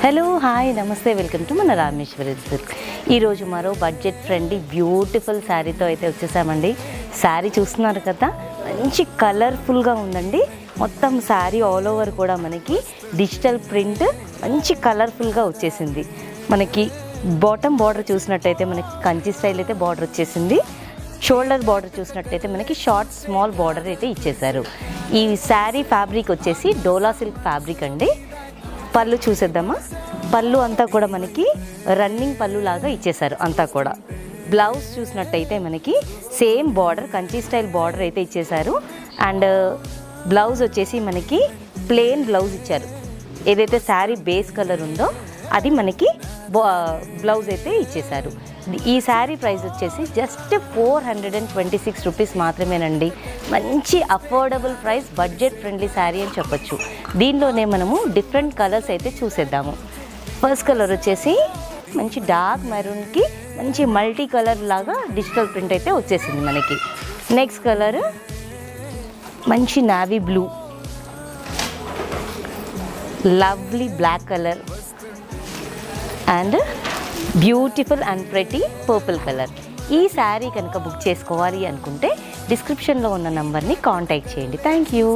Hello hi నమస్తే welcome to మన Rameshwari silk. ఈరోజు మరో బడ్జెట్ ఫ్రెండ్లీ బ్యూటిఫుల్ శారీతో అయితే వచ్చేసామండి. శారీ చూస్తున్నారు కదా, మంచి కలర్ఫుల్గా ఉందండి. మొత్తం శారీ ఆల్ ఓవర్ కూడా మనకి డిజిటల్ ప్రింట్ మంచి కలర్ఫుల్గా వచ్చేసింది. మనకి బాటమ్ బార్డర్ చూసినట్టయితే మనకి కంచి స్టైల్ అయితే బార్డర్ వచ్చేసింది. షోల్డర్ బార్డర్ చూసినట్టయితే మనకి షార్ట్ స్మాల్ బార్డర్ అయితే ఇచ్చేసారు. ఈ శారీ ఫ్యాబ్రిక్ వచ్చేసి డోలా సిల్క్ ఫ్యాబ్రిక్ అండి. పళ్ళు చూసేద్దామా. పళ్ళు అంతా కూడా మనకి రన్నింగ్ పళ్ళు లాగా ఇచ్చేసారు అంతా కూడా. బ్లౌజ్ చూసినట్టయితే మనకి same border Kanchi style border అయితే ఇచ్చేసారు. అండ్ బ్లౌజ్ వచ్చేసి మనకి ప్లెయిన్ బ్లౌజ్ ఇచ్చారు. ఏదైతే శారీ బేస్ కలర్ ఉందో అది మనకి బ్లౌజ్ అయితే ఇచ్చేసారు. ఈ శారీ ప్రైస్ వచ్చేసి జస్ట్ 426 రూపీస్ మాత్రమేనండి. మంచి affordable price, budget friendly sari అని చెప్పొచ్చు. దీనిలోనే మనము డిఫరెంట్ కలర్స్ అయితే చూసేద్దాము. ఫస్ట్ కలర్ వచ్చేసి మంచి డార్క్ మెరూన్కి మంచి మల్టీ కలర్ లాగా డిజిటల్ ప్రింట్ అయితే వచ్చేసింది మనకి. నెక్స్ట్ కలర్ మంచి navy blue, lovely black colour and beautiful and pretty purple colour. ఈ శారీ కనుక బుక్ చేసుకోవాలి అనుకుంటే డిస్క్రిప్షన్లో ఉన్న నంబర్ని కాంటాక్ట్ చేయండి. Thank you.